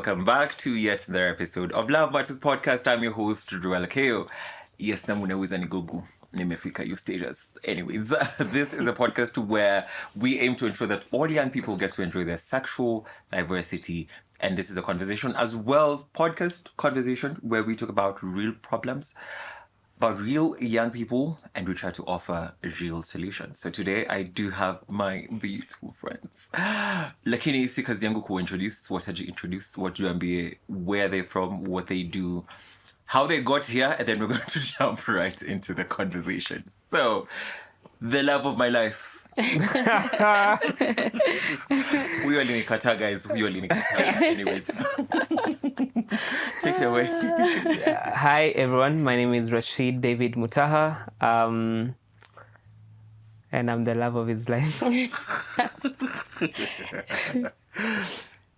welcome back to yet another episode of Love Matters Podcast. I'm your host, Joel Akeo. Yes, namuna wizani gugu. Nimefika you stages. Anyways, this is a podcast where we aim to ensure that all young people get to enjoy their sexual diversity. And this is a conversation as well, podcast conversation, where we talk about real problems, about real young people, and we try to offer real solutions. So today I do have my beautiful friends. Lakini si kazi yangu kuintroduce, introduce, what do MBA, where they're from, what they do, how they got here, and then we're going to jump right into the conversation. So, the love of my life. We all in Qatar, guys. We all in Qatar. Anyways. Take it away. Hi, everyone. My name is Rashid David Mutaha. And I'm the love of his life.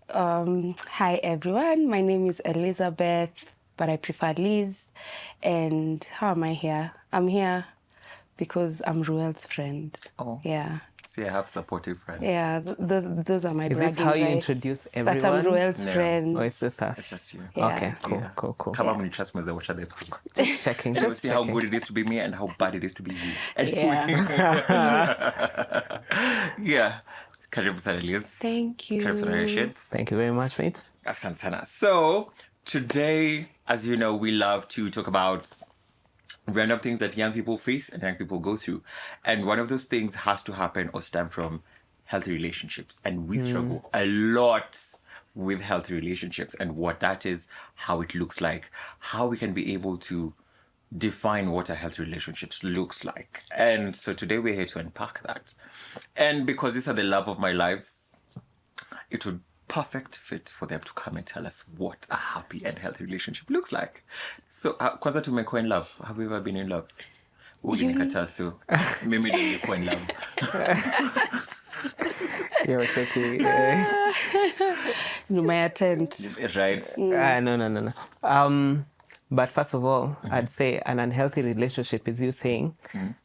Hi, everyone. My name is Elizabeth, but I prefer Liz. And how am I here? I'm here because I'm Ruel's friend. Oh. Yeah. See, I have supportive friends. Yeah, those are my Is bragging this how you rights. introduce everyone? That I'm Ruel's No. friend. Or is this us? It's just you. Yeah. Okay, cool. Come on, trust me, watch the episode. Just checking, And we'll just see checking. how good it is to be me and how bad it is to be you. Anyway. Yeah. Karibu sana, Liz. Thank you. Karibu sana, Rashid. Thank you very much, mate. Asante sana. So, today, as you know, we love to talk about random things that young people face and young people go through. And one of those things has to happen or stem from healthy relationships. And we struggle a lot with healthy relationships and what that is, how it looks like, how we can be able to define what a healthy relationships looks like. And so today we're here to unpack that. And because these are the love of my lives, it would perfect fit for them to come and tell us what a happy and healthy relationship looks like. So, kwanza tumekuwa in love. Have you ever been in love? Ulinikataa, so mimi ndio nilikuwa in love. Yo, checking. You may attend. Right? No. But first of all, I'd say an unhealthy relationship is you saying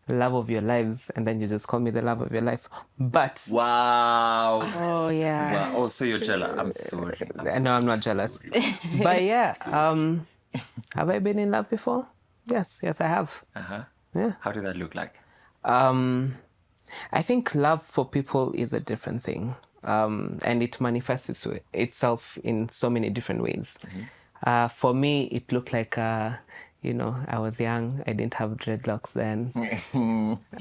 love of your lives, and then you just call me the love of your life. But Wow. Oh, yeah. Wow. Oh, so you're jealous. I'm sorry. no, I'm not jealous. But yeah, have I been in love before? Yes, I have. Uh-huh. Yeah. How did that look like? I think love for people is a different thing, and it manifests itself in so many different ways. For me, it looked like, I was young. I didn't have dreadlocks then.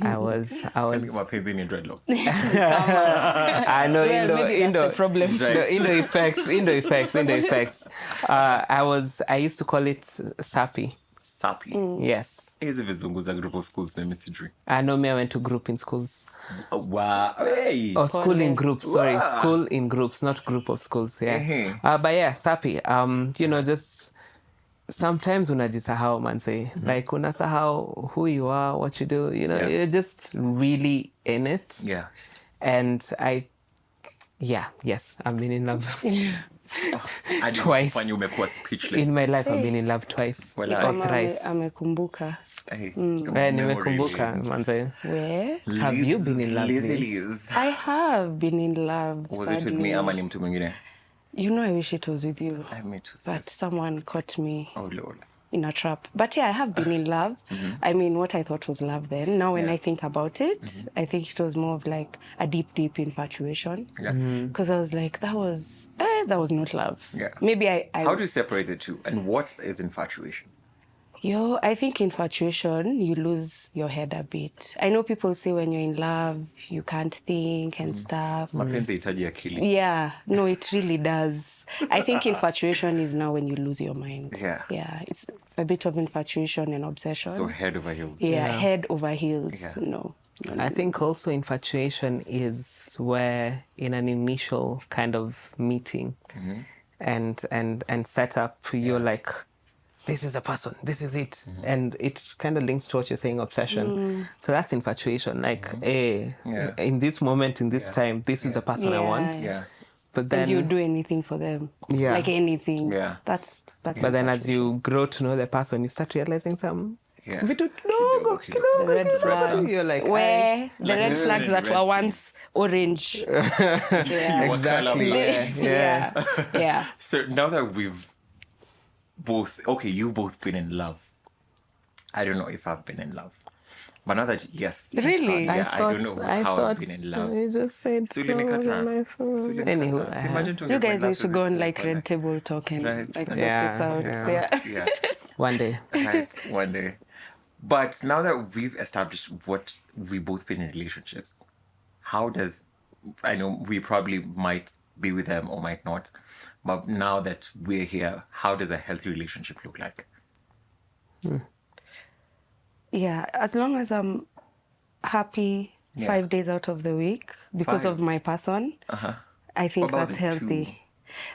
I was. Mapenzi ni dreadlock. I know. Well, maybe that's the problem. Right. In the effects. I used to call it sappy. Sappy. Yes. Hizi vizungu za group of schools mimi sijui. I know me. I went to group in schools. Wow. Hey. Or school in groups, sorry. Wow. School in groups, not group of schools, yeah. But yeah, sappy. Just sometimes unajisahau, man, say. Like, unasahau who you are, what you do, you're just really in it. Yeah. And yes, I've been in love. Twice. When you umekuwa speechless. In my life, I've been in love twice. Well, or Kama thrice. amekumbuka. Hey. Nimekumbuka, man, say. Where? Have you been in love, Liz? Liz? I have been in love. Was it with me ama ni mtu mwingine? I wish it was with you. I met you. But someone caught me Oh Lord. in a trap. But yeah, I have been in love. I mean, what I thought was love then. Now, when I think about it, I think it was more of like a deep infatuation. Yeah. Because I was like, that was not love. Yeah. Maybe I How do you separate the two? And what is infatuation? I think infatuation, you lose your head a bit. I know people say when you're in love, you can't think and stuff. Mapenzi hitaji akili. Yeah, no, it really does. I think infatuation is now when you lose your mind. Yeah. Yeah, it's a bit of infatuation and obsession. So head over heels. Yeah, head over heels. Yeah. No. I think also infatuation is where in an initial kind of meeting and setup, you're like, this is a person, this is it. And it kind of links to what you're saying, obsession. So that's infatuation. Like, in this moment, in this time, this is the person I want. Yeah. But then And you do anything for them. Yeah. Like anything. Yeah. That's but then as you grow to know the person, you start realizing some Yeah. Vitu kidogo, Kidogo. The red flags. You're like, where the Like red the flags that red were flags. once orange. Yeah. What color Exactly. blind? Yeah. Yeah. So now that we've you've both been in love. I don't know if I've been in love. But now that, yes. Really? Yeah, I don't know how I've been in love. You just said Anywho, You guys need to go on like red table talk and Right. like sort Yeah, this out. yeah. Yeah. Yeah, one day. right, one day. But now that we've established what we've both been in relationships, I know we probably might be with them or might not, but now that we're here, how does a healthy relationship look like? Yeah, as long as I'm happy Yeah. 5 days out of the week because 5? of my person, I think What about that's the healthy. 2?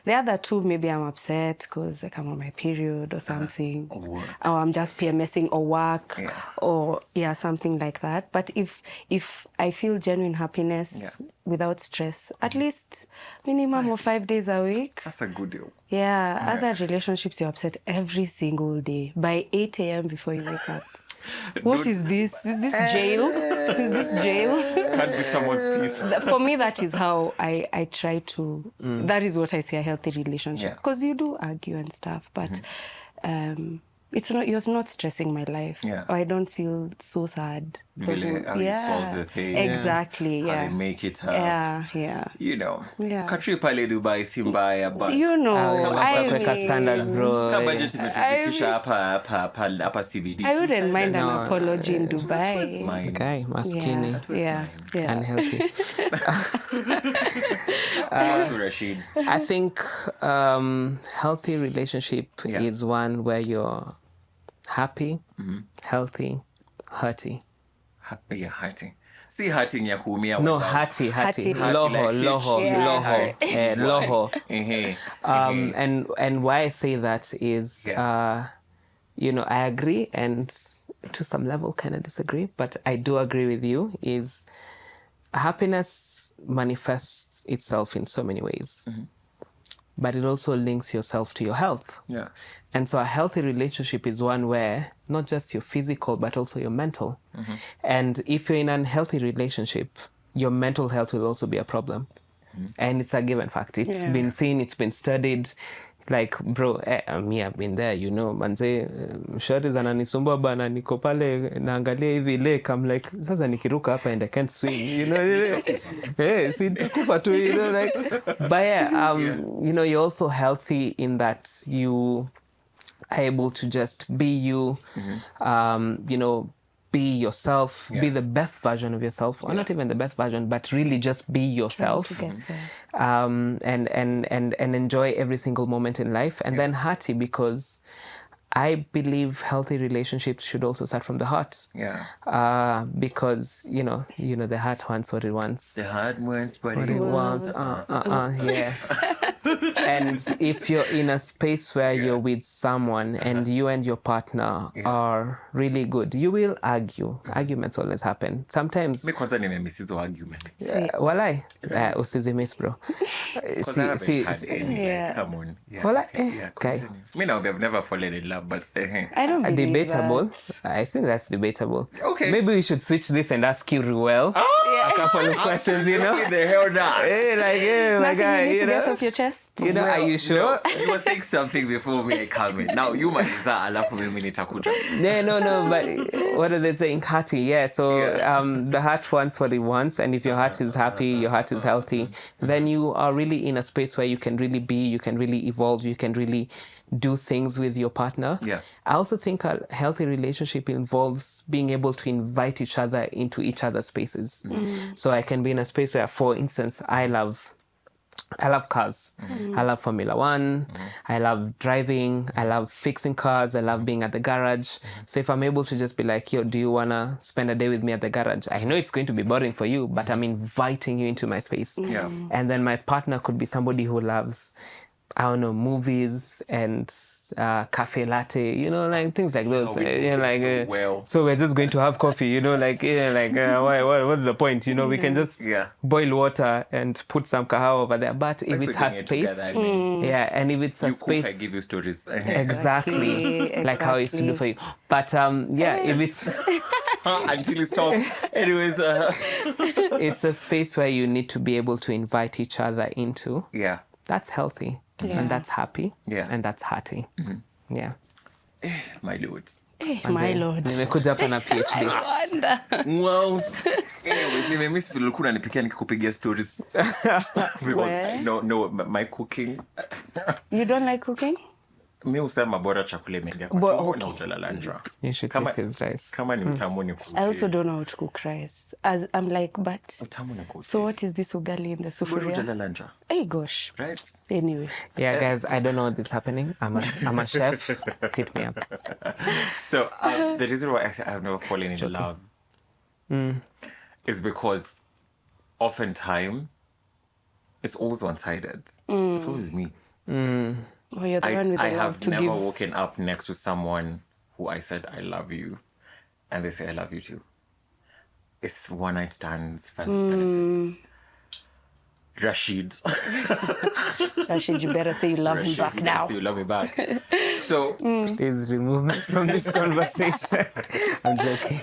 The other 2, maybe I'm upset because like I'm on my period or something, Or work. or I'm just PMSing or work, Yeah. or something like that. But if I feel genuine happiness Yeah. without stress, at least minimum of 5 days a week. That's a good deal. Yeah, other relationships you're upset every single day by 8 a.m. before you wake up. What is this? Is this jail? Is this jail? Can't be someone's peace. For me, that is how I try to. That is what I see a healthy relationship. Yeah. Because you do argue and stuff, but you're not stressing my life. Yeah. Or I don't feel so sad. Really, how you solve the thing. Exactly. How Yeah. they make it up. Yeah. You know. Yeah. Katri pale Dubai Simbaya, but You know, Kuweka standards, bro. Ka budget imetufikisha hapa CBD. I wouldn't mind an No. apology in Dubai. Mine. Okay, maskini. Yeah. Unhealthy. To Rashid. I think healthy relationship Yeah. is one where you're happy, healthy, hearty. Yeah, hurting. Si hurting ya kuumia. No, without- hearty. Hearty. Loho, Like loho, hitch. Yeah. loho, loho. Ehe. And why I say that is, Yeah. I agree and to some level kind of disagree, but I do agree with you is happiness manifests itself in so many ways, but it also links yourself to your health. Yeah. And so a healthy relationship is one where not just your physical, but also your mental. And if you're in an unhealthy relationship, your mental health will also be a problem. And it's a given fact. It's been seen, it's been studied. Like, bro, me, I've been there, manze, shari zananisumbua bana, niko pale, naangalia hivi lake, I'm like, sasa nikiruka hapa and I can't swim, si nitakufa tu, like, but yeah, you're also healthy in that you are able to just be you, be yourself, be the best version of yourself, or not even the best version, but really just be yourself, To get there. and enjoy every single moment in life. And then hearty, because I believe healthy relationships should also start from the heart. Yeah. Because the heart wants what it wants. The heart wants what What it it wants. wants. Yeah. And if you're in a space where you're with someone and you and your partner are really good, you will argue. Arguments always happen. Sometimes. Me kwanza nimemiss hizo argument. Walai, usizimiss, bro. Because I haven't had any. Yeah. Come on. Yeah. Well, Yeah, okay. continue. Me now, I've never fallen in love, but I don't believe Debatable. that. I think that's debatable. Okay. Maybe we should switch this and ask you Ruel a couple of questions, What the hell not? Hey, my Nothing guy, you need to get off your chest. are you sure? No, you were saying something before me come in. Now you maliza alafu mimi nitakuja. No, but what are they saying? Hearty, yeah. So the heart wants what it wants, and if your heart is happy, your heart is healthy, then you are really in a space where you can really be, you can really evolve, you can really do things with your partner. Yeah. I also think a healthy relationship involves being able to invite each other into each other's spaces. So I can be in a space where, for instance, I love cars. I love Formula One. I love driving. I love fixing cars. I love being at the garage. So if I'm able to just be like, yo, do you want to spend a day with me at the garage? I know it's going to be boring for you, but I'm inviting you into my space. Yeah. And then my partner could be somebody who loves I don't know, movies and cafe latte, you know, like things like those. we You know, do like so well. so we're just going to have coffee, you know, like what's the point? You know, we can just Yeah. boil water and put some kahawa over there. But if Like it's we're her doing it space, together, I mean, yeah, and if it's a you space, cook, I give you stories. exactly, like how I used to do for you. But yeah, if it's Until it stops. Anyways, it's a space where you need to be able to invite each other into. yeah. That's healthy, Yeah. and that's happy, Yeah. and that's hearty. Yeah. My lord. My lord. Nimekuja hapa na PhD. Wonder. Wow. Anyway, nimemiss vile ulikuwa unanipikia nikikupigia stories. Because, no, my cooking. You don't like cooking? Mi husema bora chakula imeingia kwa But, tumbo okay. na utalala njaa. You should Kama- taste his rice. Kama ni utamu ni I also don't know how to cook rice. As I'm like, but utamu ni kuti. so what is this ugali in the Bora sufuria? utalala njaa. Hey gosh. Right? Anyway. Yeah, guys, I don't know what is happening. I'm a chef. Hit me up. So the reason why I say I've never fallen in love is because oftentimes it's always one-sided. It's always me. Oh, you're the one with the I love have to never give. woken up next to someone who I said I love you, and they say I love you too. It's one night stands, friends with benefits. Rashid. Rashid, you better say you love him Rashid, back you now. say you love me back. So, Please remove me from this conversation. I'm joking.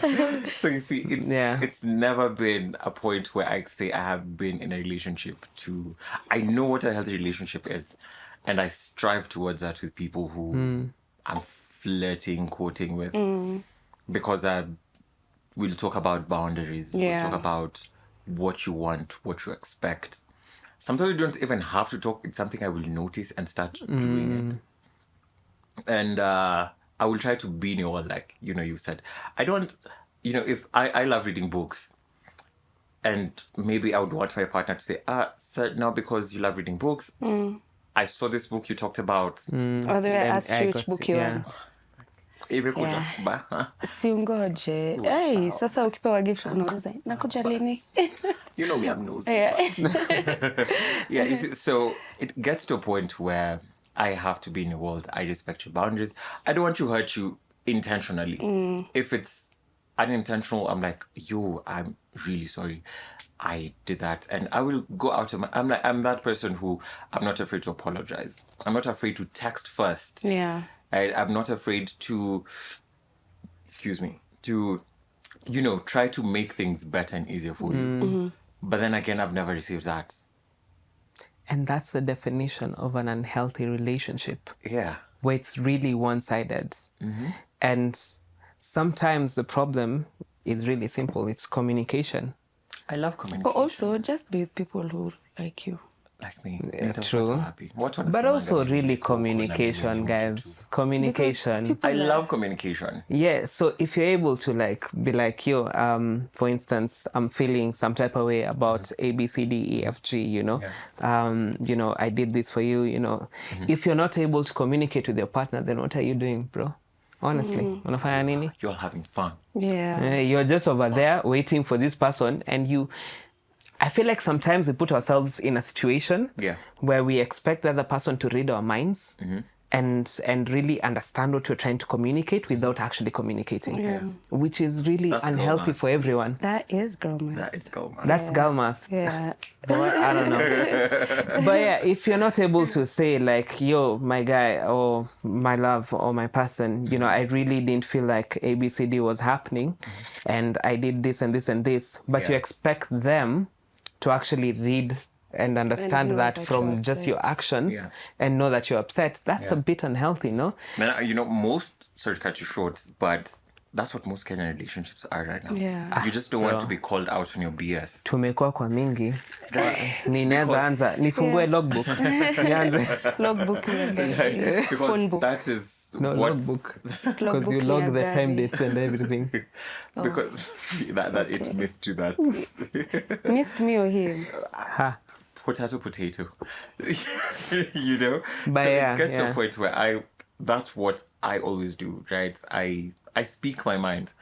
so you see, it's never been a point where I say I have been in a relationship to. I know what a healthy relationship is, and I strive towards that with people who I'm flirting, courting with, because we'll talk about boundaries. Yeah. We'll talk about what you want, what you expect. Sometimes you don't even have to talk. It's something I will notice and start doing it. And I will try to be in your world, like, you said. I don't, if I love reading books. And maybe I would want my partner to say, sir, now because you love reading books, I saw this book you talked about. Or the way I asked you which book you yeah. want. Imekuja. Siungoje. Hey, sasa ukipewa gift unauliza nakuja lini? You know me, I'm nosy. Yeah. Yeah, you see, so it gets to a point where I have to be in your world. I respect your boundaries. I don't want to hurt you intentionally. If it's unintentional, I'm like, I'm really sorry. I did that. And I will go out of I'm that person who I'm not afraid to apologize. I'm not afraid to text first. Yeah. I'm not afraid to, try to make things better and easier for you. But then again, I've never received that. And that's the definition of an unhealthy relationship. Yeah. Where it's really one-sided. And sometimes the problem is really simple. It's communication. I love communication. But also, just be with people who like you. Like me. True. Happy. But also really communication, guys. Communication. I love communication. Yeah, so if you're able to be like, for instance, I'm feeling some type of way about A, B, C, D, E, F, G, I did this for you, If you're not able to communicate with your partner, then what are you doing, bro? Honestly, unafanya nini? You're having fun. Yeah. You're just over there waiting for this person, and I feel like sometimes we put ourselves in a situation where we expect the other person to read our minds and really understand what we're trying to communicate without actually communicating, which is really unhealthy for everyone. That is girl math. That is girl math. That's girl math. Yeah. But I don't know. But yeah, if you're not able to say like, yo, my guy or my love or my person, I really didn't feel like ABCD was happening and I did this and this and this, but you expect them to actually read and understand and that that from you're just your upset. actions and know that you're upset. That's a bit unhealthy, no? Man, sorry to cut you short, but that's what most Kenyan relationships are right now. Yeah. You just don't want to be called out on your BS. Tumekuwa kwa mingi. Ninaweza anza. Nifungue logbook. Nianze. Logbook. Because Phone book. that is No, logbook. Because you log the time dates and everything. Because that it missed you that. Missed me or him? Ha. Potato. But So yeah, it gets to a point where that's what I always do, right? I speak my mind.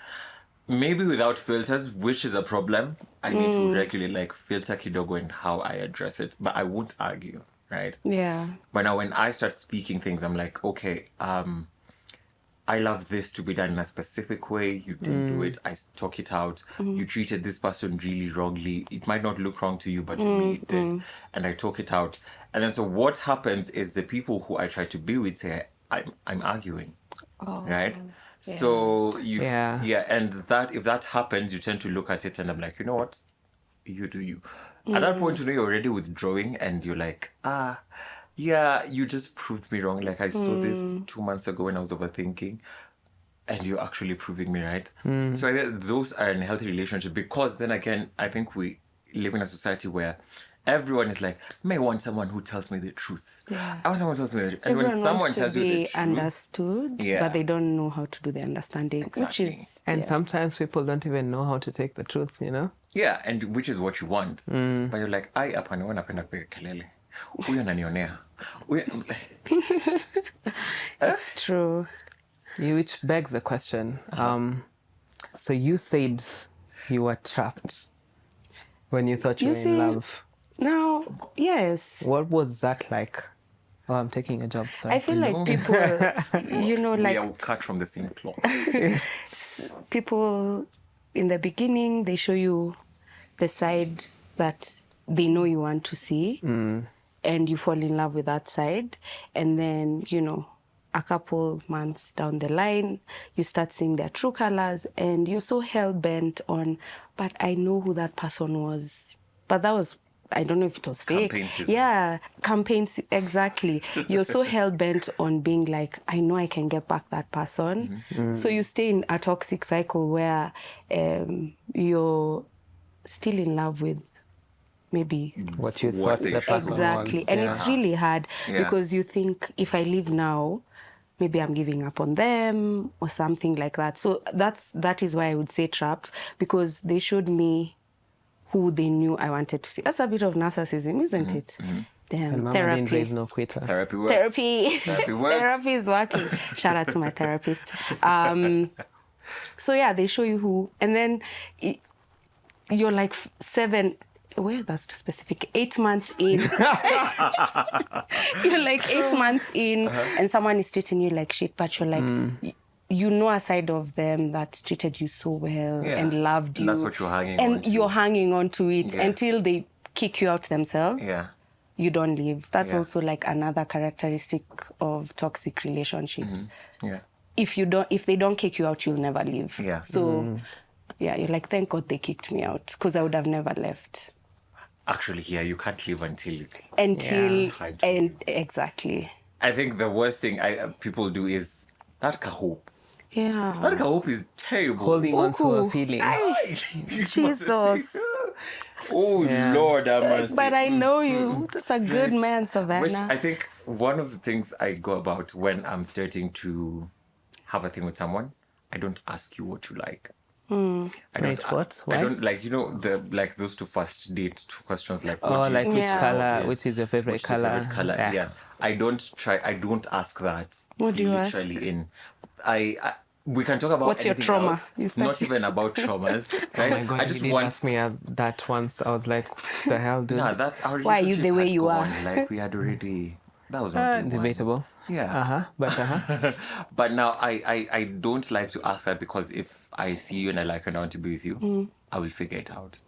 Maybe without filters, which is a problem. I need to regularly filter kidogo and how I address it, but I won't argue. right? Yeah. But now when I start speaking things, I'm like, okay, I love this to be done in a specific way. You didn't do it. I talk it out. You treated this person really wrongly. It might not look wrong to you, but to me it did. And I talk it out. And then so what happens is the people who I try to be with say, I'm arguing, right? So Yeah. and that if that happens, you tend to look at it and I'm like, you know what? You do you. At that point, you're already withdrawing and you're like, yeah, you just proved me wrong. Like I saw this 2 months ago when I was overthinking, and you're actually proving me right. So I think those are in a healthy relationship because then again, I think we live in a society where everyone is like, may want someone who tells me the truth. Yeah. I want someone who tells me the truth. And Everyone when someone wants to tells you the be truth, understood, Yeah. but they don't know how to do the understanding, which Exactly. is And sometimes people don't even know how to take the truth, you know? yeah, and which is what you want. But you're like, I hapa naona napenda kupiga kelele. Huyo ananionea. it's true. Which begs the question. So you said you were trapped when you thought you You were see- in love. Now, yes. What was that like? Oh, I'm taking a job, sorry. I feel like people, We are cut from the same cloth. people in the beginning, they show you the side that they know you want to see, and you fall in love with that side. And then, a couple months down the line, you start seeing their true colors, and you're so hell-bent on, but I know who that person was. But that was, I don't know if it was fake. Campaign season. Yeah, campaigns, exactly. You're so hell-bent on being like, I know I can get back that person. So you stay in a toxic cycle where you're still in love with maybe What you What thought they the should person exactly. was. And yeah. it's really hard Yeah. because you think if I leave now, maybe I'm giving up on them or something like that. So that is why I would say trapped, because they showed me who they knew I wanted to see. That's a bit of narcissism, isn't it? Damn. And Mama Therapy. didn't raise no quitter. Therapy works. Therapy. Therapy works. Therapy is working. Shout out to my therapist. So yeah, they show you who, and then you're like 8 months in. You're like 8 months in, and someone is treating you like shit, but you're like, you know a side of them that treated you so well Yeah. and loved you. And that's what you're hanging on And to. you're hanging on to it Yeah. until they kick you out themselves. Yeah. You don't leave. That's Yeah. also like another characteristic of toxic relationships. Yeah. If they don't kick you out, you'll never leave. Yeah. So yeah, you're like, thank God they kicked me out, because I would have never left. Actually, yeah, you can't leave until Until Yeah. exactly. I think the worst thing people do is that hope. Yeah. That hope is terrible. Holding on to a Ooh. feeling. Jesus. Oh, Yeah. Lord, have mercy. But I know you. That's a good man, Which Savannah. I think one of the things I go about when I'm starting to have a thing with someone, I don't ask you what you like. I don't. Wait, what? I Why? don't like those two first date questions like. Oh, what do you like which Yeah. color, Yes. which is your favorite What's your color? favorite color? Yeah. Yes. I don't ask that. What do you ask? Literally we can talk about What's your anything trauma? else, You start- not even about traumas, right? Oh my God, I just you did want. ask me that once. I was like, what the hell, dude? Nah, that's our Why are you relationship the way had you are? gone. Like we had already. That was not day one. Debatable. Yeah. But But now I don't like to ask that because if I see you and I like you and I want to be with you, I will figure it out.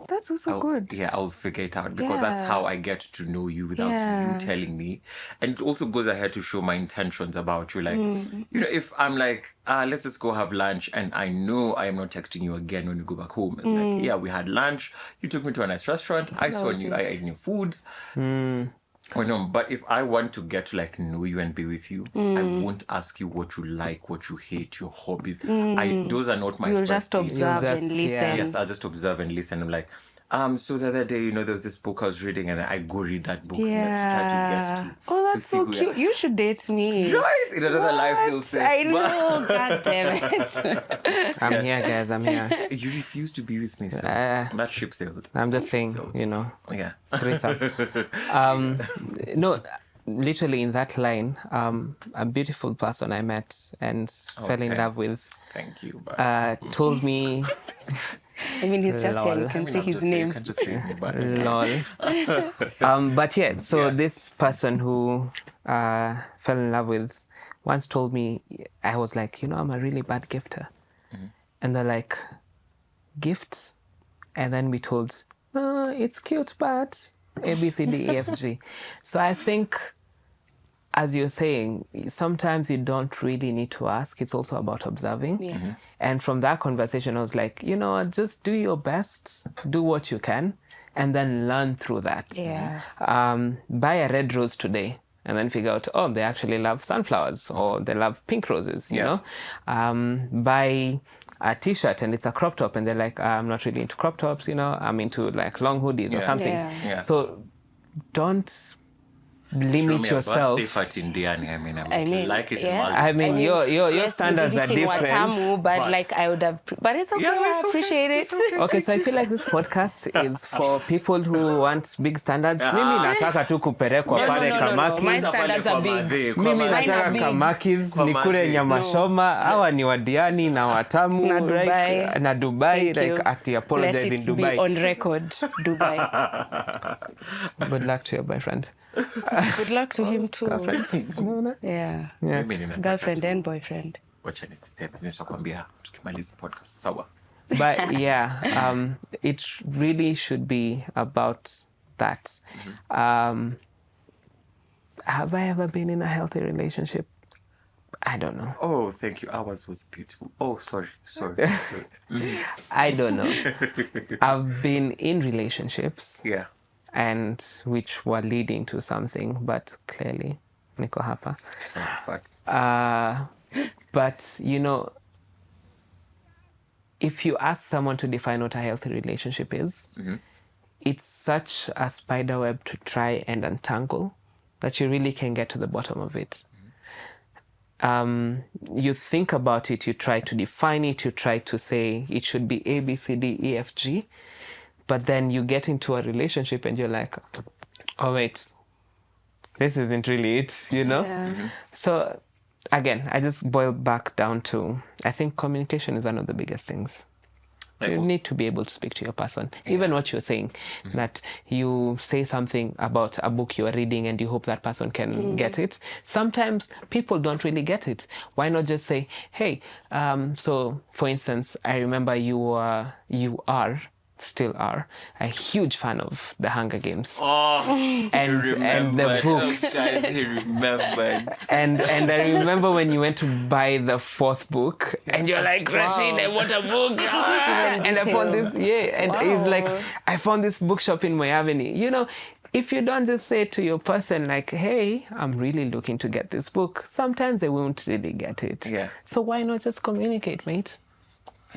That's also good. Yeah, I'll figure it out because that's Yeah. how I get to know you without Yeah. you telling me. And it also goes ahead to show my intentions about you. Like, if I'm like, let's just go have lunch and I know I am not texting you again when you go back home. It's like, yeah, we had lunch. You took me to a nice restaurant. I saw was you. it. I ate your food. Oh, no, but if I want to get to know you and be with you, I won't ask you what you like, what you hate, your hobbies. Those are not my You'll first just things. observe just- and listen. yeah. Yes, I'll just observe and listen. I'm like, so the other day, there was this book I was reading and I go read that book and to try to Yeah. get to. Oh, to that's see so who cute. You should date me. Right? In another life, they'll What? say. I but- know. God damn it. I'm here, guys. I'm here. You refuse to be with me, so that ship sailed. I'm just saying, So- Yeah. threesome. No, literally in that line, a beautiful person I met and fell in Okay. love with Thank you. But told me I mean, he's just here. You Lol. can I mean, say I'm his just saying, name. you can just say me, but Lol. But yeah, so Yeah. this person who fell in love with once told me, I was like, I'm a really bad gifter. And they're like, gifts? And then we told, it's cute, but A, B, C, D, E, F, G. So I think, as you're saying, sometimes you don't really need to ask. It's also about observing. Yeah. And from that conversation, I was like, just do your best, do what you can, and then learn through that. Yeah. Buy a red rose today, and then figure out, they actually love sunflowers, or they love pink roses, Yeah. Buy a t-shirt and it's a crop top, and they're like, I'm not really into crop tops, I'm into like long hoodies or Yeah. something. Yeah. So don't limit yourself. I mean, like it in yeah. Maldives. I mean, your Yes, standards we are did it in different. Watamu, but like I would have, but it's okay. Yeah, it's I okay, appreciate it's it. Okay, so I feel like this podcast is for people who want big standards. Mimi nataka tu kuperekwa No, no, pale no, no, no. Kamakis. My standards are big. Mimi Mine are nataka big. Kamakis, Kwa nikule madhi. nyama shoma. Hawa ni wadiani na watamu. Na Dubai. Like, na Dubai. Thank Like, you. ati apologize Let in it Dubai. be on record, Dubai. Good luck to your boyfriend. Good luck to him too. Unaona? Yeah. Yeah. Mimi ninataka Girlfriend tu- and boyfriend. wacha nisiseme, nitakwambia tukimaliza podcast sawa. But yeah, it really should be about that. Have I ever been in a healthy relationship? I don't know. Oh, thank you. Ours was beautiful. Oh, sorry. I don't know. I've been in relationships Yeah. and which were leading to something, but clearly, niko hapa. Thanks, but But if you ask someone to define what a healthy relationship is, it's such a spider web to try and untangle that you really can get to the bottom of it. You think about it, you try to define it, you try to say it should be A, B, C, D, E, F, G, but then you get into a relationship and you're like, oh wait, this isn't really it, Yeah. So again, I just boil back down to, I think communication is one of the biggest things. Like You what? need to be able to speak to your person. Even what you're saying, that you say something about a book you're reading and you hope that person can get it. Sometimes people don't really get it. Why not just say, hey, so for instance, I remember you still are a huge fan of the Hunger Games. Oh, and the books. Guys, he remembered. And I remember when you went to buy the fourth book, and you're like, Rashid, I want a book. And I found this, and it's like, I found this bookshop in Miami. If you don't just say to your person, like, hey, I'm really looking to get this book, sometimes they won't really get it. Yeah. So why not just communicate, mate?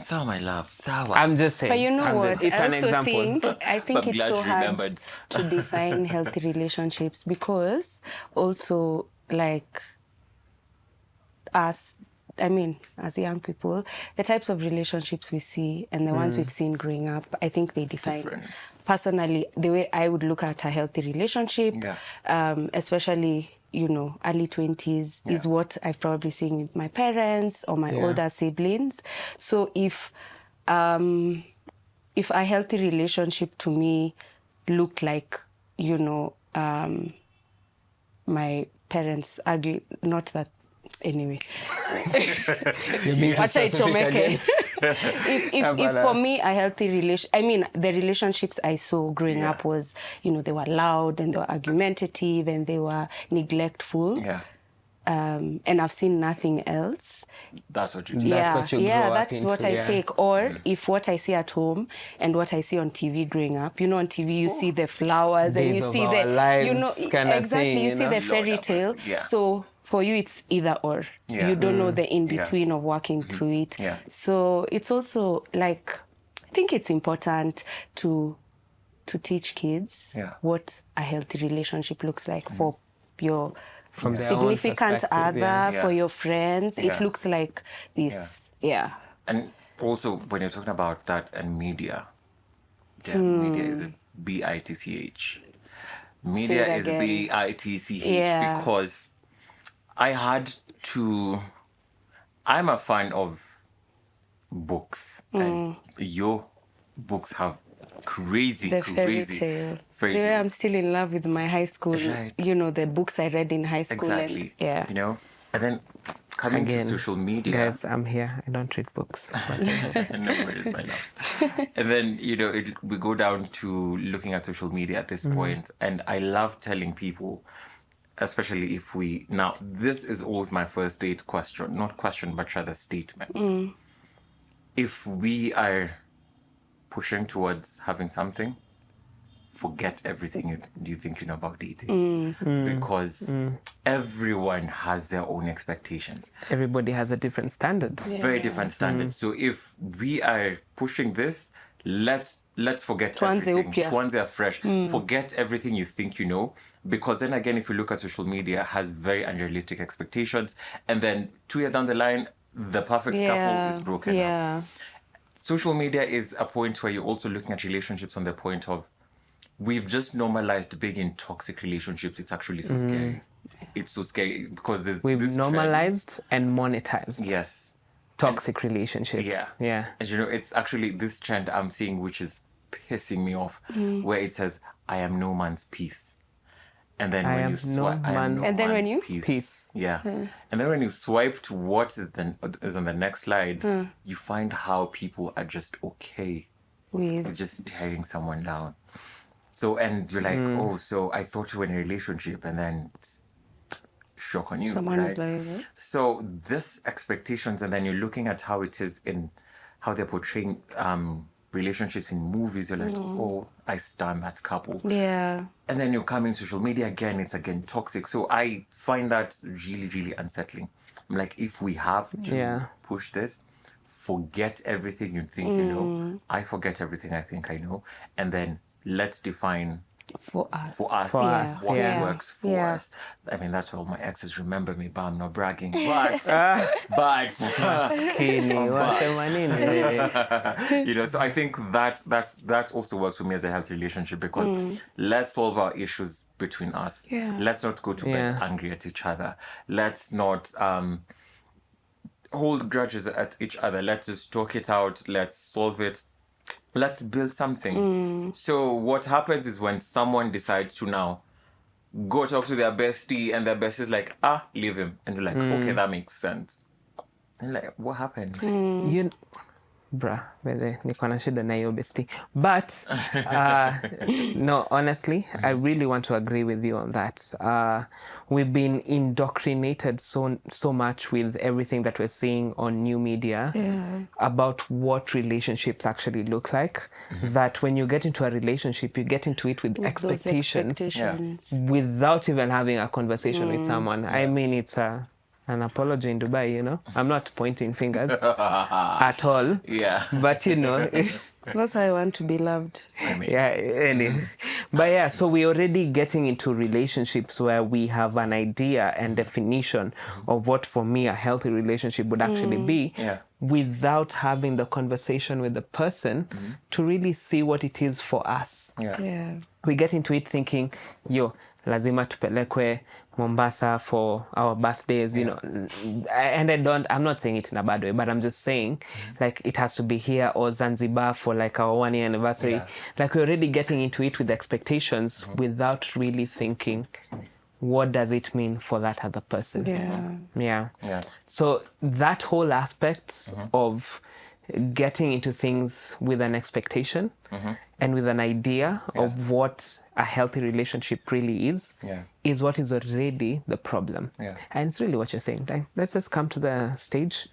So, my love, Sawa. I'm just saying. But you know what? It's I an also example. I think I'm it's glad so you hard remembered. to define healthy relationships because also like as young people, the types of relationships we see and the ones we've seen growing up, I think they define Different. personally the way I would look at a healthy relationship, especially early 20s is what I've probably seen with my parents or my older siblings. So if a healthy relationship to me looked like, my parents argue, not that, anyway. Wacha ichomeke. If for me a healthy the relationships I saw growing up was, they were loud and they were argumentative and they were neglectful. Yeah. And I've seen nothing else. That's what you That's Yeah, what you grow up that's what into, I yeah. take. Or if what I see at home and what I see on TV growing up, on TV you see the flowers and Days you of see our the, lives kinda exactly, thing, you you see know? the Lord fairy have tale. mercy, yeah. So for you it's either or. Yeah. You don't know the in between of working through it. Yeah. So it's also like, I think it's important to teach kids what a healthy relationship looks like for your From their own significant perspective, other, yeah. for your friends. Yeah. It looks like this. Yeah. And also, when you're talking about that and media, media is a B-I-T-C-H. Media it is again. B-I-T-C-H Yeah. because I'm a fan of books and books have crazy, The fairy crazy tale. fairy The way tale. I'm still in love with my high school, Right. the books I read in high school. Exactly. And, You know, and then coming Again, to social media. guys, I'm here. I don't read books. But No worries, my love. And then, we go down to looking at social media at this point, and I love telling people, especially if this is always my first date question, not question, but rather statement. If we are pushing towards having something, forget everything you think you know about dating. Because everyone has their own expectations. everybody has a different standard. Very different standards. So if we are pushing this, let's forget Tuanze everything. upya. Tuanze afresh. Forget everything you think you know. Because then again, if you look at social media, it has very unrealistic expectations. And then 2 years down the line, the perfect couple is broken up. Yeah. Social media is a point where you're also looking at relationships on the point of, we've just normalized being in toxic relationships. It's actually so scary. It's so scary because there's We've this normalized and monetized trend. Yes. toxic relationships. Yeah. And it's actually this trend I'm seeing, which is pissing me off, where it says, I am no man's peace. And then I when am you swipe, no I am man's no And then when man's you- peace. Yeah. And then when you swipe to what is on the next slide, you find how people are just okay with just tearing someone down. So, and you're like, oh, so I thought you were in a relationship, and then it's shock on you, Someone right? is like that. So this expectations, and then you're looking at how it is in how they're portraying relationships in movies. You're like, oh, I stand that couple. Yeah. And then you're coming social media again, it's again toxic. So I find that really, really unsettling. I'm like, if we have to push this, forget everything you think you know. I forget everything I think I know. And then let's define For us. what Yeah. works for Yeah. us. I mean, that's why all my exes remember me, but I'm not bragging. But Kini, wasema nini? so I think that also works for me as a healthy relationship, because let's solve our issues between us. Yeah. Let's not go to bed angry at each other. Let's not hold grudges at each other. Let's just talk it out. Let's solve it. Let's build something. So what happens is when someone decides to now go talk to their bestie, and their bestie is like, leave him. And you're like, okay, that makes sense. And like, what happened? Niko na shida na hiyo bestie. But no, honestly, I really want to agree with you on that. We've been indoctrinated so much with everything that we're seeing on new media about what relationships actually look like, that when you get into a relationship, you get into it with Those expectations without even having a conversation with someone. I mean, it's an apology in Dubai, I'm not pointing fingers at all. Yeah. But, That's how I want to be loved. I mean, But so we're already getting into relationships where we have an idea and definition of what, for me, a healthy relationship would actually be, without having the conversation with the person to really see what it is for us. Yeah. We get into it thinking, lazima tupelekwe Mombasa for our birthdays, and I'm not saying it in a bad way, but I'm just saying, like, it has to be here, or Zanzibar for like our 1-year anniversary. Like, we're already getting into it with expectations without really thinking, what does it mean for that other person? Yeah. So that whole aspect of getting into things with an expectation and with an idea of what a healthy relationship really is what is already the problem. And it's really what you're saying. Like, let's just come to the stage,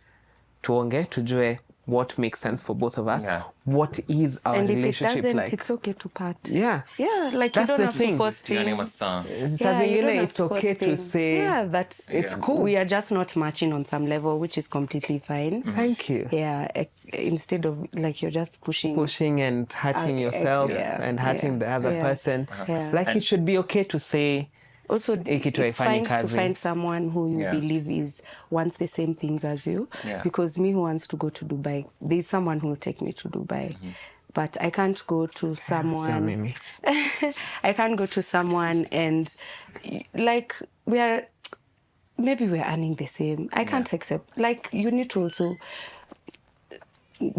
tuonge, tujue what makes sense for both of us. What is our And if it relationship doesn't, like? it's okay to part. Yeah. Like, That's you the don't have thing. to force things. Saa you zingine don't have it's to force okay to things. say, that it's cool. We are just not matching on some level, which is completely fine. Thank you. Instead of, like, you're just pushing And hurting yourself and hurting the other person. Like, it should be okay to say, also, kitu it's haifanyi fine to kazi. find someone who you believe wants the same things as you. Because me, who wants to go to Dubai, there's someone who will take me to Dubai. But I can't go to someone. I can't go to someone and, like, maybe we're earning the same. I can't accept. Like, you need to also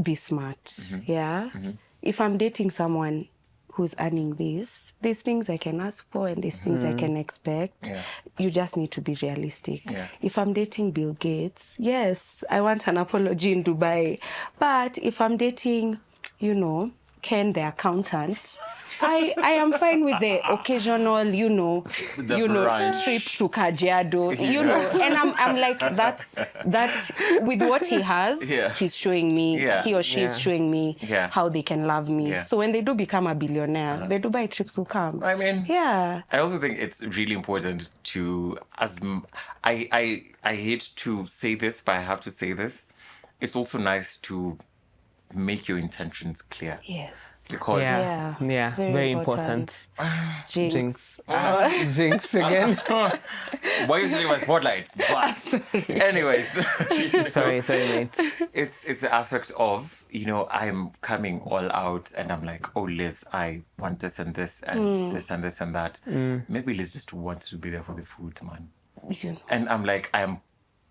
be smart. if I'm dating someone who's earning this, there's things I can ask for and there's things I can expect. Yeah. You just need to be realistic. Yeah. If I'm dating Bill Gates, yes, I want an apology in Dubai. But if I'm dating, you know, Ken the accountant, I am fine with the occasional, The brunch. trip to Kajiado, and I'm like, that with what he has, Yeah. he's showing me, Yeah. he or she is showing me Yeah. how they can love me. Yeah. So when they do become a billionaire, the Dubai trips will come. I mean, Yeah. I also think it's really important to, I hate to say this, but I have to say this. It's also nice to make your intentions clear. Yes. Because Yeah, very important. Jinx. Jinx. Jinx again. why are you stealing my spotlights? But anyways, sorry, mate. it's the aspect of, I'm coming all out and I'm like, oh, Liz, I want this and this and this and this and that. Maybe Liz just wants to be there for the food, man. Yeah. And I'm like,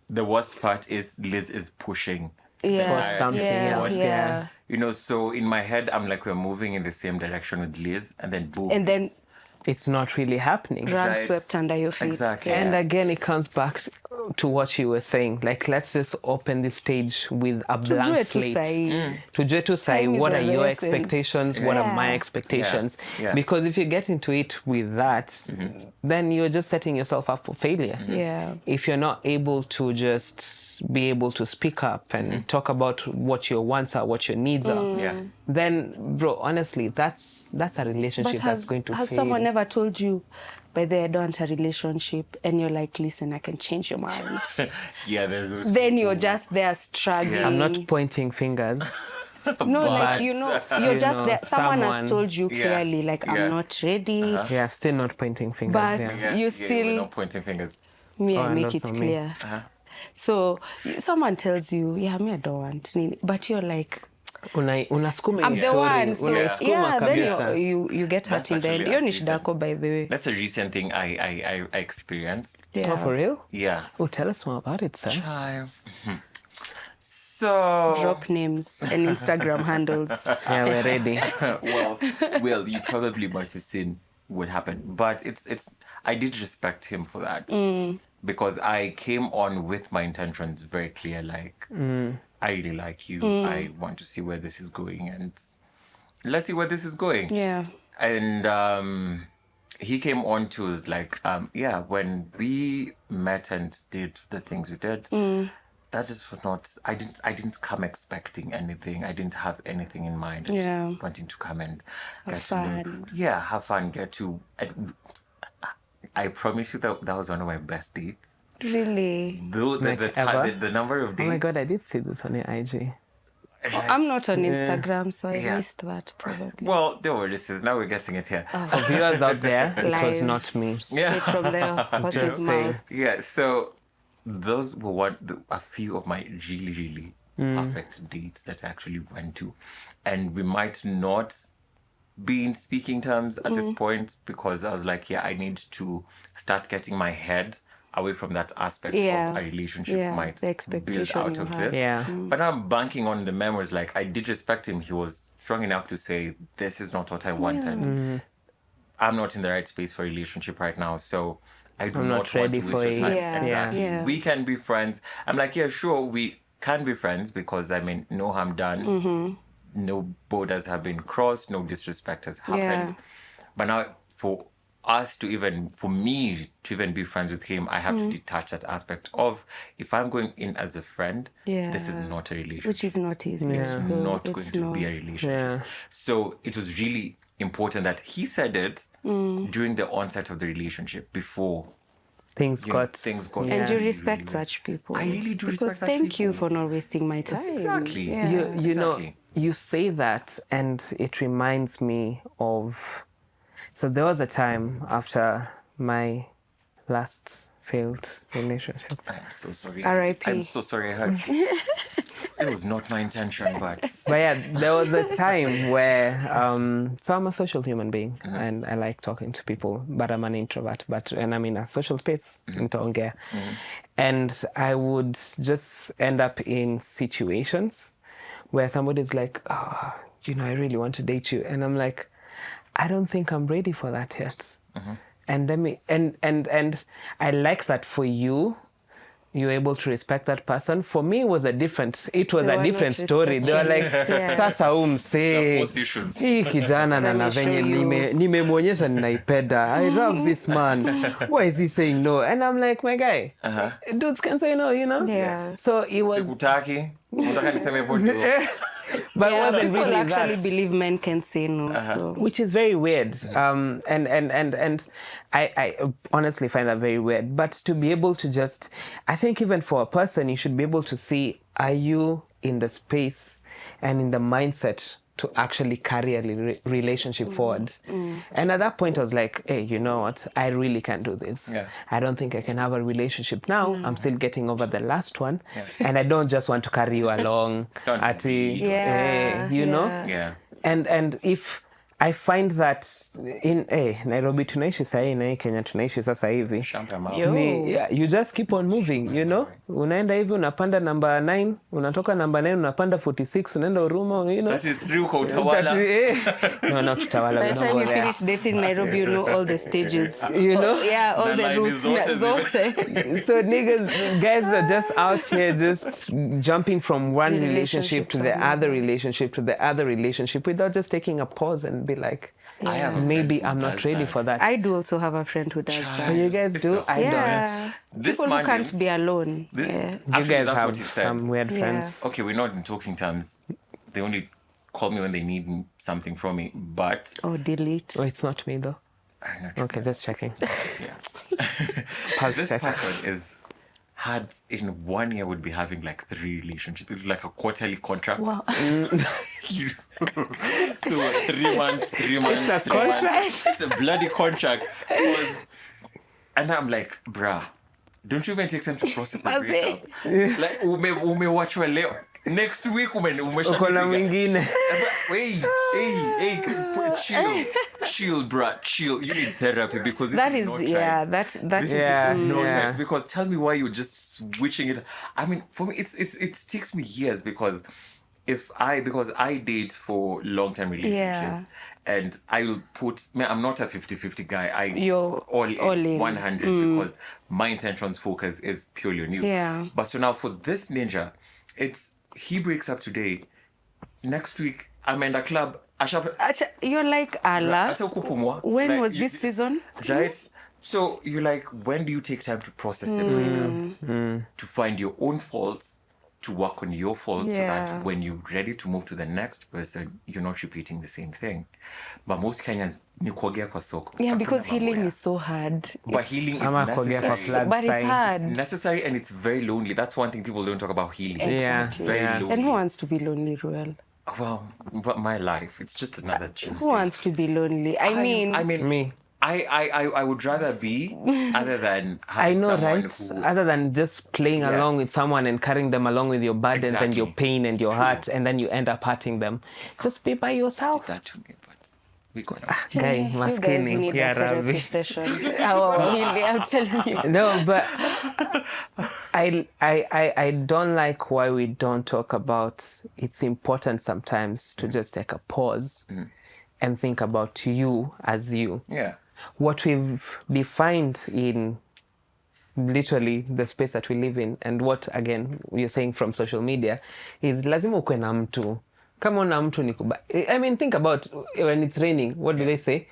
the worst part is Liz is pushing. For something else, yeah. So in my head, I'm like, we're moving in the same direction with Liz, and then boom. And then It's not really happening. rug Right. swept under your feet. Exactly. And Yeah. again, it comes back to what you were saying. Like, let's just open the stage with a blank Tujue tu slate. sahi. Tujue tu sahi, Time is what of are the your essence. expectations? What are Yeah. my expectations? Yeah. Because if you get into it with that, then you're just setting yourself up for failure. Yeah. If you're not able to just be able to speak up and talk about what your wants are, what your needs are, Yeah. then, bro, honestly, that's a relationship But that's going to has fail. someone ever told you, by the way, I don't want a relationship, and you're like, listen, I can change your mind. Yeah, there's those Then you're just there struggling. I'm not pointing fingers. No, like, But, you're just know, there. Someone has someone- told you Yeah. clearly, like, Yeah. I'm not ready. Yeah, still not pointing fingers. But- yeah. You we're still- not pointing fingers. Me, I Oh, make that's it on me. clear. So someone tells you, yeah, me, I don't want nini. But you're like, Unasukuma I'm hii the story, one. So unaisukuma yeah, then kabisa. you get hurt That's in the end. actually Hiyo ni a shida yako, by the way. That's a recent thing I experienced. Yeah. Oh, for real? Yeah. Oh, tell us more about it, sir. So Drop names and Instagram handles. Yeah, we're ready. well, you probably might have seen what happened, but it's I did respect him for that because I came on with my intentions very clear. Like, I really like you. I want to see where this is going, and let's see where this is going. Yeah. And he came on to us like, when we met and did the things we did, that just was not. I didn't come expecting anything. I didn't have anything in mind. I Yeah. just wanting to come and Have get to know. fun. Yeah, have fun. Get to. I promise you that was one of my best dates. Really? Though Like ever? the number of Oh dates. my God, I did see this on your IG. I'm not on Instagram, so I Yeah. missed that probably. Well, don't worry. Now we're guessing it here. For viewers out there, it was Live. not me. Straight from the horse's Just saying. mouth. Yeah, so those were a few of my really, really perfect dates that I actually went to. And we might not be in speaking terms at this point because I was like, I need to start getting my head away from that aspect Yeah. of a relationship Yeah, might the build expectation out you of have. this. Yeah. But I'm banking on the memories. Like, I did respect him. He was strong enough to say, this is not what I wanted. I'm not in the right space for a relationship right now. So I do I'm not not want ready to waste for your it. time. Yeah. Exactly. Yeah. We can be friends. I'm like, yeah, sure, we can be friends because, I mean, no harm done. No borders have been crossed. No disrespect has happened. Yeah. But now for me to even be friends with him, I have to detach that aspect of, if I'm going in as a friend, this is Yeah. not a relationship. Which is not easy. It's So not it's going to be a relationship. Yeah. So it was really important that he said it during the onset of the relationship before Things got... things got And you really, respect really such people. I really do because respect such thank you people. for not wasting my time. Exactly. Yeah. You know, Exactly. you say that and it reminds me of... So there was a time after my last failed relationship. I'm so sorry. R.I.P.. I'm so sorry I hurt you. It was not my intention, but But yeah, there was a time where, so I'm a social human being and I like talking to people, but I'm an introvert. But when I'm in a social space, nitaongea. And I would just end up in situations where somebody's like, I really want to date you. And I'm like, I don't think I'm ready for that yet. And let me, and I like that for you. You're able to respect that person. For me, it was a different story. They were like, sasa Force issues. hii kijana na Let me venye show you. nimemwonyesha ninaipenda. I love this man. Why is he saying no? And I'm like, my guy, dudes can say no, Yeah. So it was... Sikutaki. Unataka niseme hivyo tu. But it wasn't people really actually that. believe men can say no. So. Which is very weird. And I honestly find that very weird. But to be able to just, I think even for a person, you should be able to see, are you in the space and in the mindset to actually carry a relationship forward? And at that point, I was like, hey, you know what? I really can't do this. Yeah. I don't think I can have a relationship now. I'm still getting over the last one. And I don't just want to carry you along. Don't Ati, Yeah, you know? Yeah. And if I find that in Nairobi tunaishi sahi na hii Kenya tunaishi sasa hivi. Shampa mama. Yo. You just keep on moving, Unaenda hivi unapanda number 9, unatoka number 9 unapanda 46, unaenda Huruma, That is true kwa utawala. No, not utawala. By the time you finish dating Nairobi, you know all the stages. All The the line routes. is zote. So guys are just out here just jumping from one relationship to the other relationship to the other relationship without just taking a pause and be like, I have a friend maybe who I'm not does ready that. for that. I do also have a friend who does Oh, that. you guys do? I Yeah. This People who man can't is- be alone. This- Yeah. don't. You Actually, guys that's have what he said. some weird Yeah. friends. Okay, we're not in talking terms. They only call me when they need something from me. But Or delete. Oh, it's not me though. I'm not Okay, just checking. Yeah. Pulse This check. person had in 1 year would be having like 3 relationships. It's like a quarterly contract. Wow. So 3 months, 3 months. It's a 3 months. contract. It's a bloody contract. And I'm like, bruh, don't you even take time to process the Maze. breakup? Like, umewachwa leo. Next week Uko na umesha mwingine. Hey, chill, bruh, chill. You need therapy because this That is is, not yeah, right. that This is, Yeah. is not Yeah. right. Because tell me why you're just switching it. I mean, for me, it takes me years because because I date for long-term relationships and I will I'm not a 50-50 guy. You're all all in. 100 because my intentions focus is purely on you. Yeah. But so now for this ninja, he breaks up today. Next week, I'm in the club. You're like, Allah. Hata kupumua. When Like, was this season? Right? So you're like, when do you take time to process the breakup? To find your own faults, to work on your faults so Yeah. that when you're ready to move to the next person, you're not repeating the same thing. But most Kenyans, ni kuogea kwa soko. Yeah, because Hakuna mambo healing ya. is so hard. But healing is Ama kuogea kwa necessary. flood But it's sign. hard. It's necessary and it's very lonely. That's one thing people don't talk about healing. Yeah, It's very yeah. lonely. And who wants to be lonely, Ruel? Well, but my life, it's just another Tuesday. Who wants to be lonely? I mean, Me. I would rather be other than I having know, someone right? who, Other than just playing Yeah. along with someone and carrying them along with your burdens and your Exactly. pain and your heart, and then you end up hurting them. Just be by yourself. that to me, but we gonna. Guy, you guys maskini. need Yeah, a therapy Ravi. session. Really, I'm telling you. No, but I don't like why we don't talk about it's important sometimes to just take a pause and think about you as you. Yeah. What we've defined in literally the space that we live in and what again you're saying from social media is lazima ukwe na mtu. Kama una mtu ni I mean, think about when it's raining, what do they say?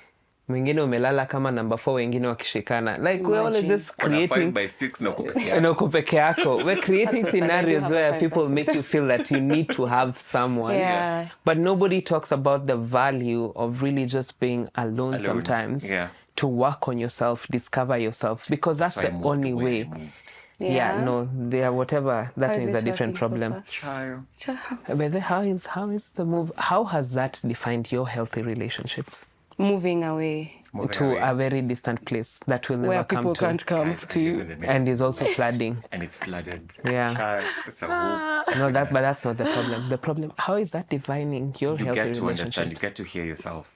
Mwingine umelala kama number 4, wengine wakishikana. Like we're always just On a 5 creating by 6 na kupitia. uko peke yako. We're creating That's what I do scenarios have a where 5 people by make 6. you feel that you need to have someone. Yeah. But nobody talks about the value of really just being alone sometimes. Yeah. To work on yourself, discover yourself, because that's So I the moved only the way way. I moved. Yeah, no, there whatever that How is is a it different working so problem. Child. But then how is the move? How has that defined your healthy relationships Moving away Moving to away. a very distant place that will never where come people to, can't come Guys, to I live you. in the middle. and is also flooding. And it's flooded. Yeah. Child, it's a whoop. No, but that's not the problem. The problem, how is that defining your You healthy get to relationships? understand. You get to hear yourself.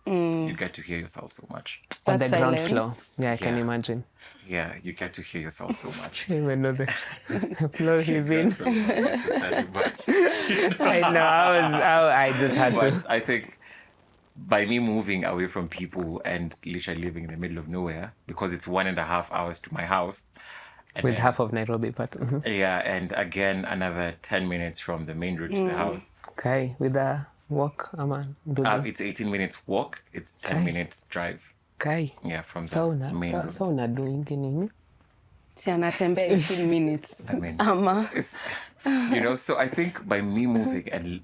you get to hear yourself so much. On That the ground silence. floor. Yeah, I can Yeah. imagine. Yeah, you get to hear yourself so much. Even though the floor he's in. That's probably not necessary, but, I know. I just had to. but I think by me moving away from people and literally living in the middle of nowhere, because it's 1.5 hours to my house. And With then- half of Nairobi, but Yeah, and again, another 10 minutes from the main road to the house. okay, with a walk, Aman. It's 18 minutes walk, it's 10 Okay. minutes drive. Okay. Yeah, from the So main road. doing nini? Si anatembea 18 minutes. I mean, Ama. it's, so I think by me moving and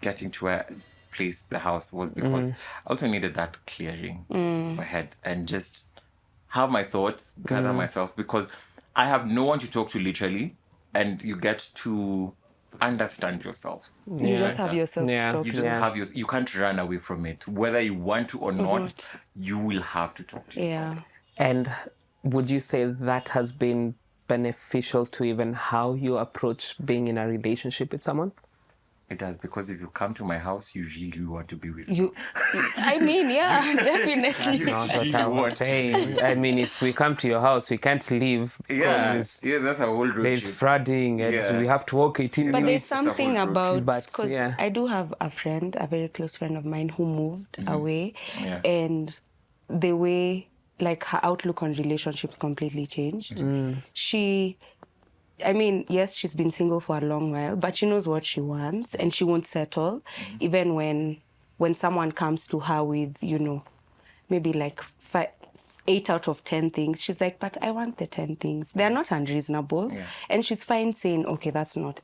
getting to a place, the house, was because I also needed that clearing of my head and just have my thoughts, gather myself, because I have no one to talk to literally, and you get to understand yourself. You just have yourself Yeah. to talk You to. just Yeah. have you can't run away from it. Whether you want to or not, you will have to talk to yourself. Yeah. And would you say that has been beneficial to even how you approach being in a relationship with someone? It does, because if you come to my house, you really want to be with me. I mean, yeah, definitely. Not what really I want was to saying. I mean, if we come to your house, we can't leave. Yeah, because that's a whole road There's trip. flooding and Yeah. we have to walk 18 But there's minutes. something whole road about, But, because yeah. I do have a friend, a very close friend of mine, who moved away, Yeah. and the way, like, her outlook on relationships completely changed. I mean, yes, she's been single for a long while, but she knows what she wants, and she won't settle, even when someone comes to her with, maybe like 8 out of 10 things. She's like, but I want the 10 things. They're not unreasonable. Yeah. And she's fine saying, okay, that's not...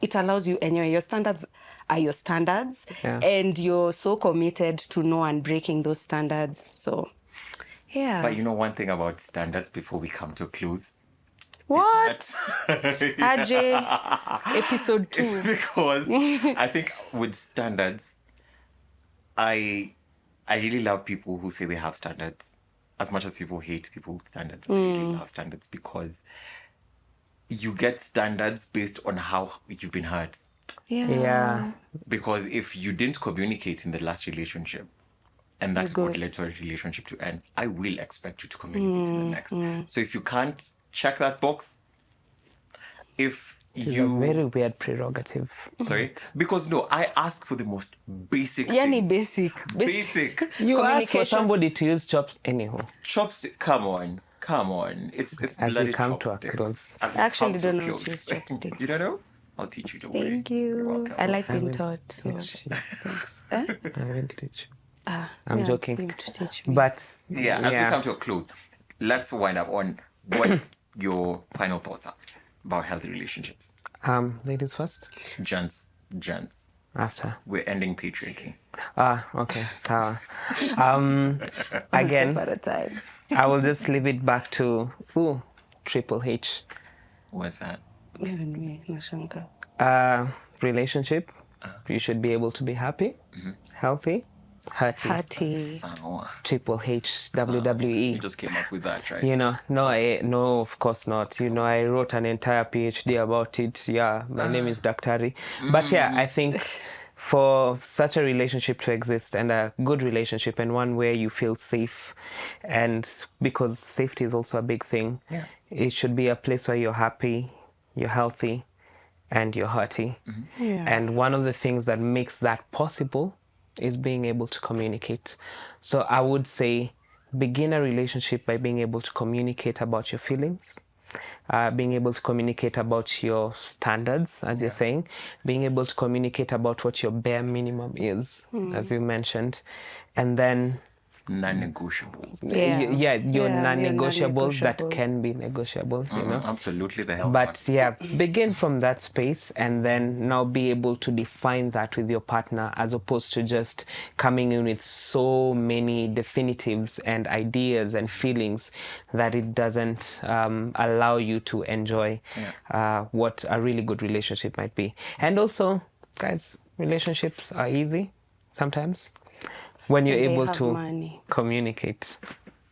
It allows you, anyway, your standards are your standards. Yeah. And you're so committed to no one breaking those standards. So, yeah. But one thing about standards before we come to a close. What? That- Ajay, episode 2. It's because I think with standards, I really love people who say they have standards. As much as people hate people with standards, I really love standards, because you get standards based on how you've been hurt. Yeah. Because if you didn't communicate in the last relationship, and that's what led to a relationship to end, I will expect you to communicate in the next. So if you can't check that box, if It's a you... very weird prerogative. Sorry? Because no, I ask for the most basic Yani things. basic. Basic. You ask for Communication. somebody to use chops anyhow. Chopstick, come on. It's As bloody we come to a chopsticks. close. As we I actually come to a don't know how close. to use chopsticks. You don't know? I'll teach you, don't worry. Thank You're you. welcome. I like being will taught. So teach you. thanks. Huh? I will teach you. Ah, I'm yeah, joking. it's him to teach me. But Yeah, as we come to a close, let's wind up on what your final thoughts are about healthy relationships. Ladies first. Gents. After. We're ending patriarchy. Okay. So, One again, step at a time. I will just leave it back to Triple H. What's that? Even me, Nashanga. Relationship. You should be able to be happy, healthy, hearty. Party. Oh, Triple H, WWE. you just came up with that, right? No, of course not. I wrote an entire PhD about it. Yeah, my name is Daktari. But yeah, I think for such a relationship to exist, and a good relationship, and one where you feel safe, and because safety is also a big thing, Yeah. it should be a place where you're happy, you're healthy, and you're hearty. Yeah. And one of the things that makes that possible is being able to communicate. So I would say begin a relationship by being able to communicate about your feelings, being able to communicate about your standards, as you're saying, being able to communicate about what your bare minimum is, as you mentioned, and then Non-negotiable. your non-negotiables that non-negotiables. can be negotiable, Absolutely the hell. But yeah, begin from that space and then now be able to define that with your partner, as opposed to just coming in with so many definitives and ideas and feelings that it doesn't allow you to enjoy what a really good relationship might be. And also, guys, relationships are easy sometimes when you're When they able have to money. communicate.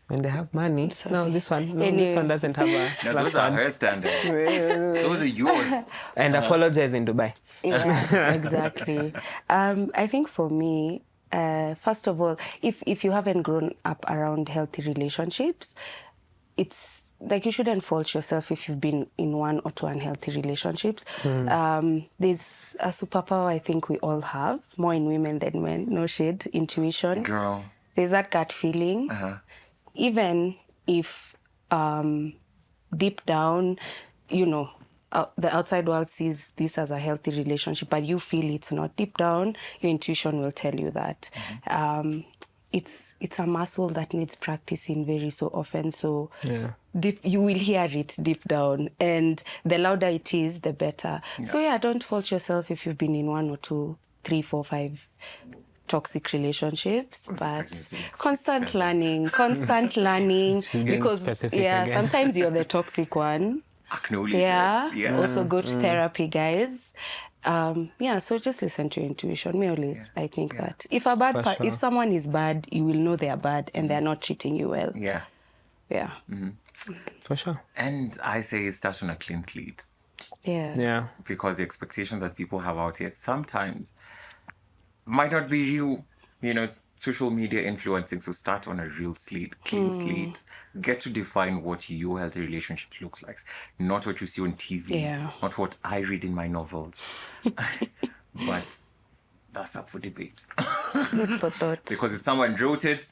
When they have money. No, this one Anyway. doesn't have a No, those flat are one. her standards. Those are yours. And apologize in Dubai. Yeah, exactly. I think for me, first of all, if you haven't grown up around healthy relationships, it's like you shouldn't fault yourself if you've been in one or two unhealthy relationships. There's a superpower I think we all have, more in women than men, no shade, intuition. Girl. There's that gut feeling. Even if deep down, you know, the outside world sees this as a healthy relationship, but you feel it's not. Deep down, your intuition will tell you that. It's a muscle that needs practicing very so often. So deep, you will hear it deep down, and the louder it is, the better. So don't fault yourself if you've been in 1 or 2, 3, 4, 5 toxic relationships, but constant learning because sometimes you're the toxic one. Acknowledge it. Also go to therapy, guys. So just listen to your intuition. Me always, I think that if if someone is bad, you will know they are bad and they're not treating you well. For sure. And I say start on a clean slate. Because the expectations that people have out here sometimes might not be real. You know, it's social media influencing. So start on a real slate, clean slate. Get to define what your healthy relationship looks like. Not what you see on TV. Not what I read in my novels. But that's up for debate. Food for thought. Because if someone wrote it,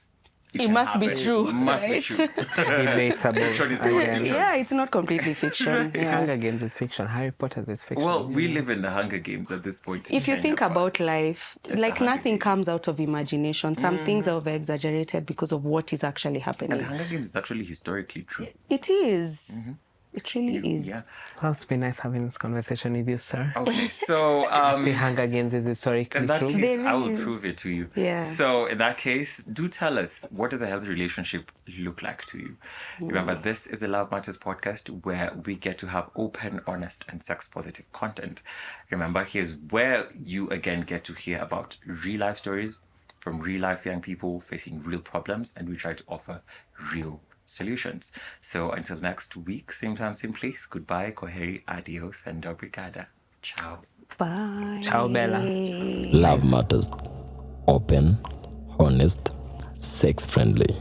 it must be true. It must be true. Debatable. It's not completely fiction. Hunger Games is fiction. Harry Potter is fiction. Well, we live in the Hunger Games at this point. If you think about life, like nothing comes out of imagination. Some things are over-exaggerated because of what is actually happening. And the Hunger Games is actually historically true. It is. It really is. Yeah. Well, it's been nice having this conversation with you, sir. Okay, so the Hunger Games is historically in that true. case, I will prove it to you. Yeah. So in that case, do tell us, what does a healthy relationship look like to you? Remember, this is a Love Matters podcast where we get to have open, honest, and sex-positive content. Remember, here's where you again get to hear about real life stories from real life young people facing real problems, and we try to offer real solutions. So until next week, same time, same place. Goodbye, koheri, adios, and obrigada. Ciao. Bye. Ciao, Bella. Love Matters. Open, honest, sex friendly.